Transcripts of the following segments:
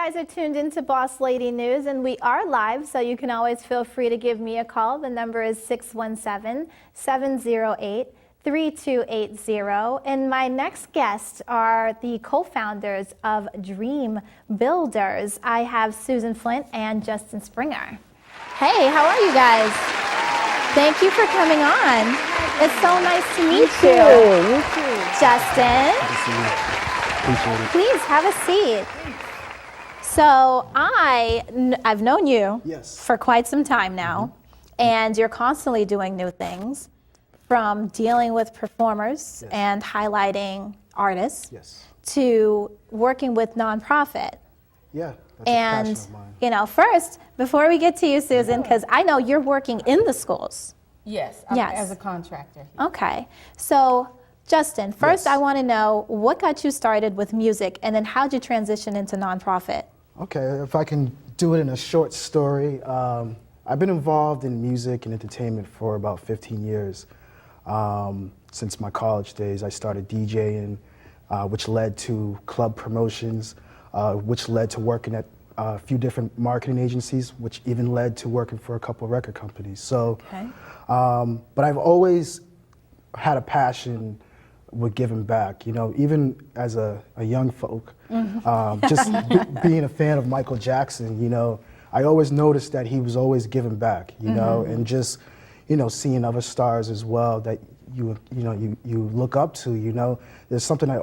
guys are tuned into Boss Lady News, and we are live, so you can always feel free to give me a call. The number is 617-708-3280. And my next guests are the co-founders of Dream Builders. I have Susan Flint and Justin Springer. Hey, how are you guys? Thank you for coming on. It's so nice to meet you. You too. Justin, Appreciate it. please have a seat. So I've known you for quite some time now, and you're constantly doing new things, from dealing with performers and highlighting artists to working with nonprofit. Yeah, that's And, a passion of mine. you know, first, before we get to you, Susan, because I know you're working in the schools. Yes, Yes. as a contractor. Okay. So, Justin, first I want to know what got you started with music, and then how'd you transition into nonprofit? Okay, if I can do it in a short story, I've been involved in music and entertainment for about 15 years. Since my college days, I started DJing, which led to club promotions, which led to working at a few different marketing agencies, which even led to working for a couple of record companies. So, but I've always had a passion with giving back, you know, even as a young folk, just being a fan of Michael Jackson, you know, I always noticed that he was always giving back, you know, and just, you know, seeing other stars as well that you look up to, you know. There's something I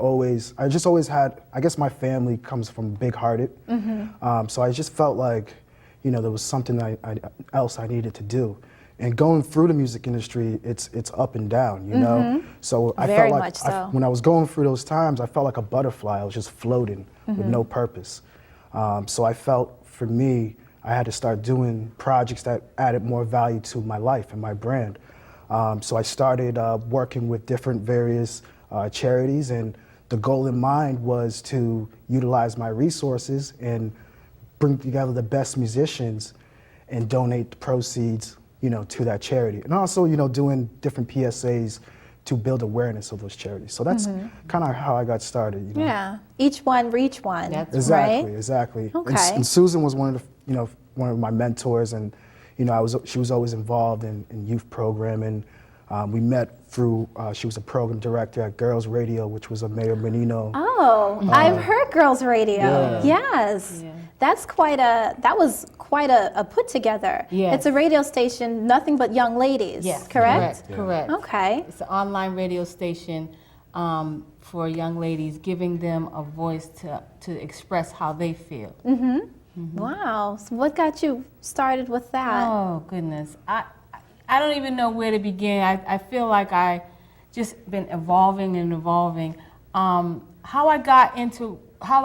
just always had. I guess my family comes from big-hearted, so I just felt like, you know, there was something else I needed to do. And going through the music industry, it's up and down, you know. So I Very felt much like so. when I was going through those times, I felt like a butterfly. I was just floating with no purpose. So I felt, for me, I had to start doing projects that added more value to my life and my brand. So I started working with different various charities, and the goal in mind was to utilize my resources and bring together the best musicians and donate the proceeds, you know, to that charity. And also, you know, doing different PSAs to build awareness of those charities. So that's kind of how I got started, you know. Yeah, each one reach one. That's Exactly, right? exactly. Okay. And Susan was one of the, you know, one of my mentors, and you know, she was always involved in youth programming. We met through, she was a program director at Girls Radio, which was a Mayor Menino. Oh, I've heard Girls Radio. Yes. Yeah. That was quite a put together. Yes. It's a radio station, nothing but young ladies, Yes, correct? correct. Okay. It's an online radio station for young ladies, giving them a voice to express how they feel. Wow. So what got you started with that? Oh, goodness. I don't even know where to begin. I feel like I just been evolving and evolving. How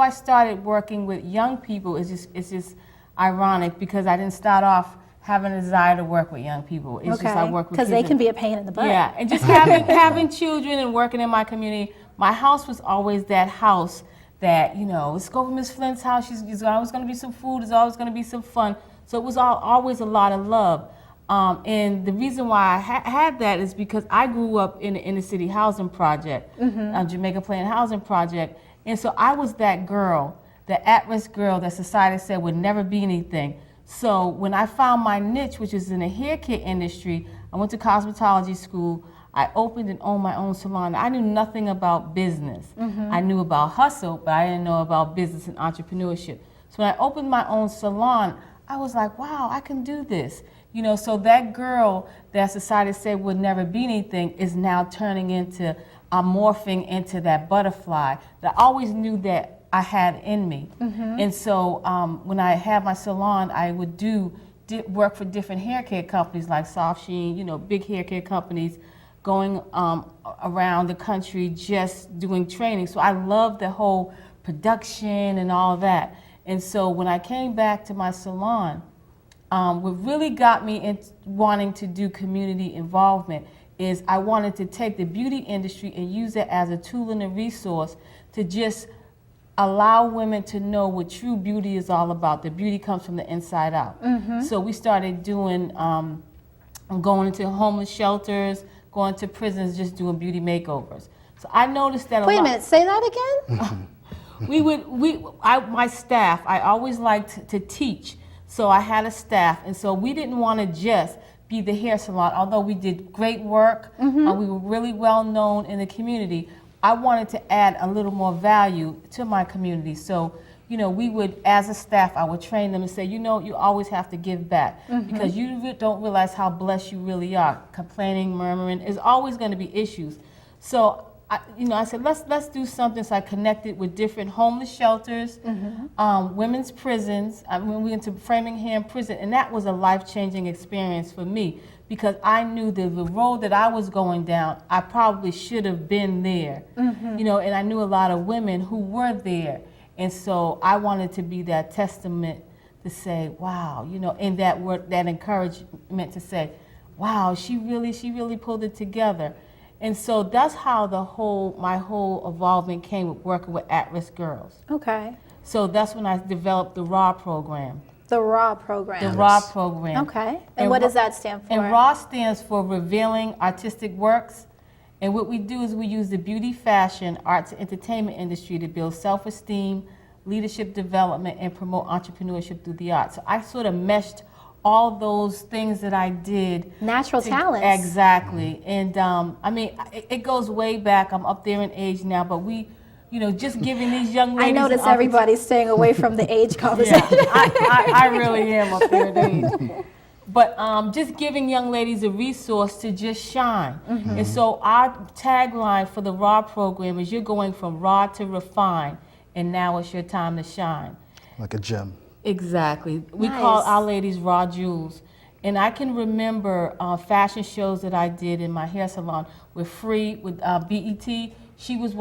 I started working with young people is just ironic, because I didn't start off having a desire to work with young people. It's just I work with kids. Because they can be a pain in the butt. Yeah, and just having children and working in my community. My house was always that house that, you know, let's go to Miss Flint's house. There's always going to be some food. There's always going to be some fun. So it was always a lot of love. And the reason why I had that is because I grew up in the inner city housing project, Jamaica Plain Housing Project. And so I was that girl, the at-risk girl that society said would never be anything. So when I found my niche, which is in the hair care industry, I went to cosmetology school. I opened and owned my own salon. I knew nothing about business. I knew about hustle, but I didn't know about business and entrepreneurship. So when I opened my own salon, I was like, wow, I can do this. You know, so that girl that society said would never be anything is now turning into, morphing into that butterfly that I always knew that I had in me. And so when I had my salon, I would work for different hair care companies like Soft Sheen, you know, big hair care companies, going around the country just doing training. So I loved the whole production and all that. And so when I came back to my salon, what really got me in wanting to do community involvement is I wanted to take the beauty industry and use it as a tool and a resource to just allow women to know what true beauty is all about. The beauty comes from the inside out. So we started doing, going into homeless shelters, going to prisons, just doing beauty makeovers. So I noticed that Wait a minute, say that again? My staff, I always liked to teach, so I had a staff, and so we didn't want to just be the hair salon, although we did great work, we were really well known in the community. I wanted to add a little more value to my community, so we would, as a staff, I would train them and say, you always have to give back because you don't realize how blessed you really are. Complaining, murmuring, is always going to be issues. So, I said, let's do something. So I connected with different homeless shelters, women's prisons. We went to Framingham Prison, and that was a life-changing experience for me because I knew that the road that I was going down, I probably should have been there. And I knew a lot of women who were there. And so I wanted to be that testament to say, wow, and that word, that encouragement to say, wow, she really pulled it together. And so that's how my whole involvement came with working with at-risk girls. Okay. So that's when I developed the RAW program. The RAW program. The RAW program. Okay. And what does that stand for? And RAW stands for Revealing Artistic Works. And what we do is we use the beauty, fashion, arts, and entertainment industry to build self-esteem, leadership development, and promote entrepreneurship through the arts. So I sort of meshed all those things that I did. Natural talents. Exactly. And it goes way back. I'm up there in age now, but we, just giving these young ladies. I notice everybody's staying away from the age conversation. Yeah, I really am up there in age. But just giving young ladies a resource to just shine. And so our tagline for the RAW program is you're going from raw to refine, and now it's your time to shine. Like a gem. Exactly. We call our ladies raw jewels. And I can remember fashion shows that I did in my hair salon with BET. She was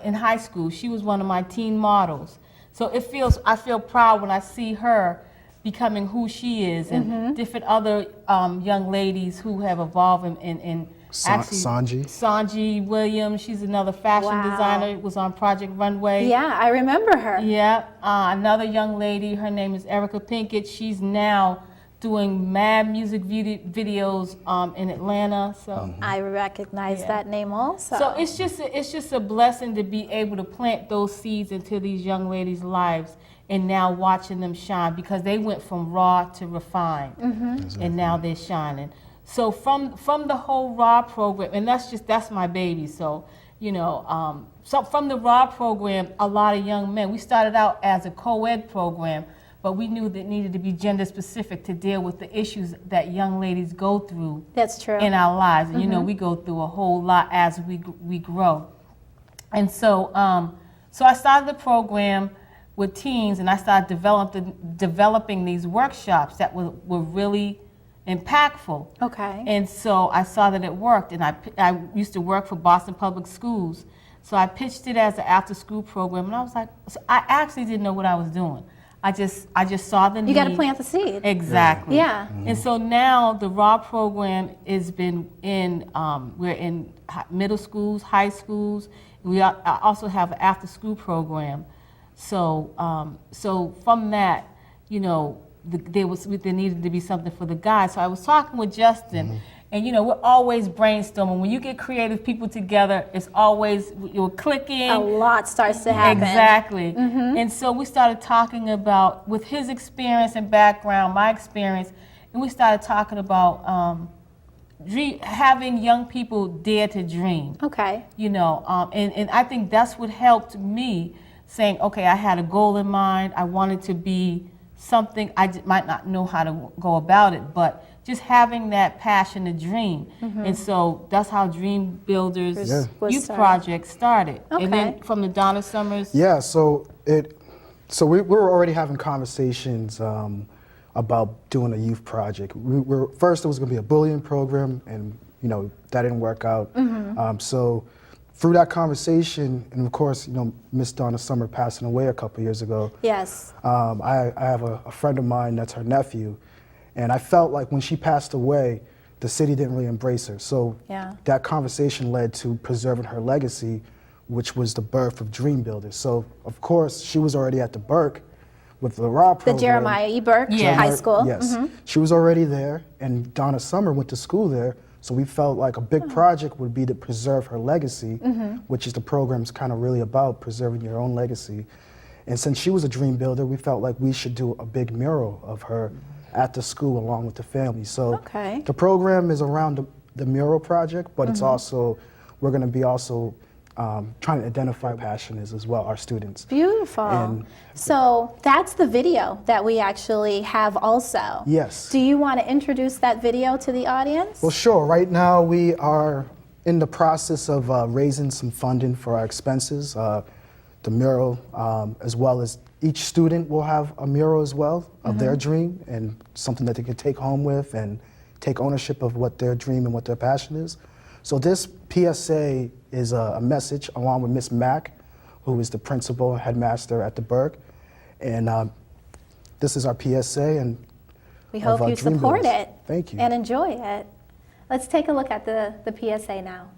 in high school, she was one of my teen models. So I feel proud when I see her becoming who she is and different other young ladies who have evolved in Sanji Williams, she's another fashion designer, was on Project Runway. Yeah, I remember her. Yeah, another young lady, her name is Erica Pinkett. She's now doing mad music videos in Atlanta. So I recognize that name also. So it's just a blessing to be able to plant those seeds into these young ladies' lives and now watching them shine because they went from raw to refined, and now they're shining. So from the whole RAW program, and that's my baby. So so from the RAW program, a lot of young men. We started out as a co-ed program, but we knew that it needed to be gender specific to deal with the issues that young ladies go through. That's true. In our lives, and we go through a whole lot as we grow. And so so I started the program with teens, and I started developing these workshops that were really impactful. Okay. And so I saw that it worked, and I used to work for Boston Public Schools, so I pitched it as an after-school program, and I was like, so I actually didn't know what I was doing. I just saw the need. You got to plant the seed. Exactly. Yeah. And so now the RAW program has been we're in middle schools, high schools. We also have an after-school program. So so from that, there needed to be something for the guys. So I was talking with Justin, and we're always brainstorming. When you get creative people together, it's always you're clicking. A lot starts to happen. Exactly. And so we started talking about, with his experience and background, my experience, and we started talking about having young people dare to dream. Okay. And I think that's what helped me, saying, okay, I had a goal in mind. I wanted to be something. I might not know how to go about it, but just having that passion to dream. And so that's how Dream Builders Youth Project started. Okay. And then from the Donna Summers. Yeah, so we were already having conversations about doing a youth project. First it was going to be a bullying program, and that didn't work out. So through that conversation, and of course, Miss Donna Summer passing away a couple years ago. Yes. I have a friend of mine that's her nephew, and I felt like when she passed away, the city didn't really embrace her. So that conversation led to preserving her legacy, which was the birth of Dream Builders. So of course, she was already at the Burke with the RAW program. The Jeremiah E Burke High School. Yes. She was already there, and Donna Summer went to school there. So we felt like a big project would be to preserve her legacy, which is the program's kind of really about, preserving your own legacy. And since she was a dream builder, we felt like we should do a big mural of her at the school along with the family. So the program is around the mural project, but it's also, we're going to be also trying to identify passion is as well, our students. Beautiful. And so that's the video that we actually have also. Yes. Do you want to introduce that video to the audience? Well, sure. Right now we are in the process of raising some funding for our expenses. The mural, as well as each student will have a mural as well of their dream and something that they can take home with and take ownership of what their dream and what their passion is. So this PSA is a message along with Miss Mack, who is the principal headmaster at the Burke. And this is our PSA. And we hope you support it. Thank you. And enjoy it. Let's take a look at the PSA now.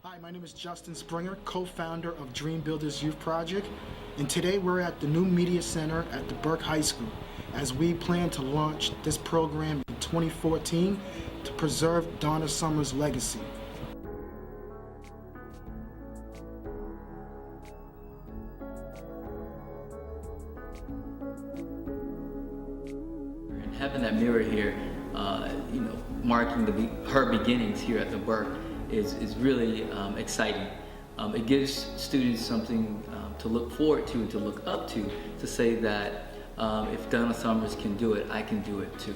Hi, my name is Justin Springer, co-founder of Dream Builders Youth Project. And today we're at the new Media Center at the Burke High School as we plan to launch this program in 2014 to preserve Donna Summer's legacy. And having that mirror here, marking her beginnings here at the Burke is really exciting. It gives students something to look forward to and to look up to say that if Donna Summers can do it, I can do it too.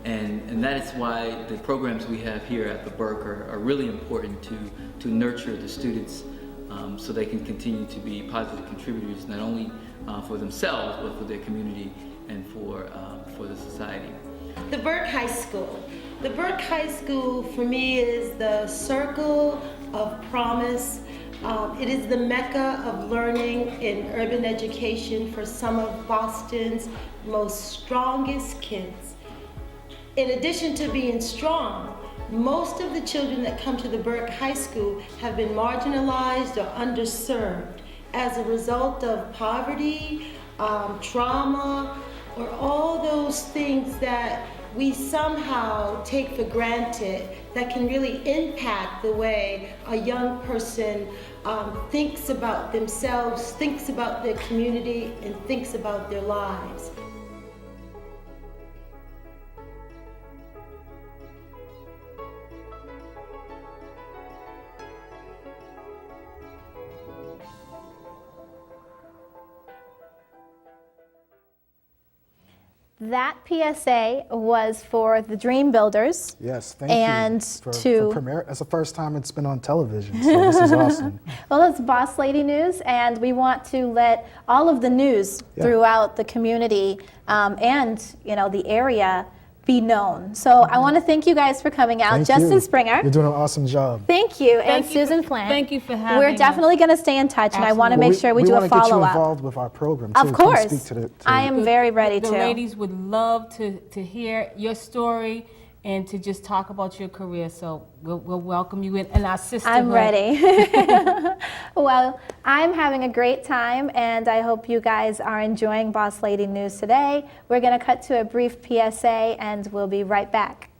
And that is why the programs we have here at the Burke are really important to nurture the students so they can continue to be positive contributors, not only for themselves, but for their community and for the society. The Burke High School. The Burke High School for me is the circle of promise. It is the mecca of learning in urban education for some of Boston's most strongest kids. In addition to being strong, most of the children that come to the Burke High School have been marginalized or underserved as a result of poverty, trauma, or all those things that we somehow take for granted that can really impact the way a young person thinks about themselves, thinks about their community, and thinks about their lives. That PSA was for the Dream Builders. Yes, thank and you. to premiere. That's the first time it's been on television, so this is awesome. Well, it's Boss Lady News, and we want to let all of the news throughout the community and the area be known. So I want to thank you guys for coming out. Thank Justin you. Springer. You're doing an awesome job. Thank you. And Thank you Susan Flint. Thank you for having We're definitely going to stay in touch, and I want to make sure we do a want to get you follow-up. involved with our program, too. Of course. Come speak to I am very ready The to. ladies would love to hear your story and to just talk about your career. So we'll welcome you in our sisterhood. I'm ready. Well, I'm having a great time, and I hope you guys are enjoying Boss Lady News today. We're going to cut to a brief PSA, and we'll be right back.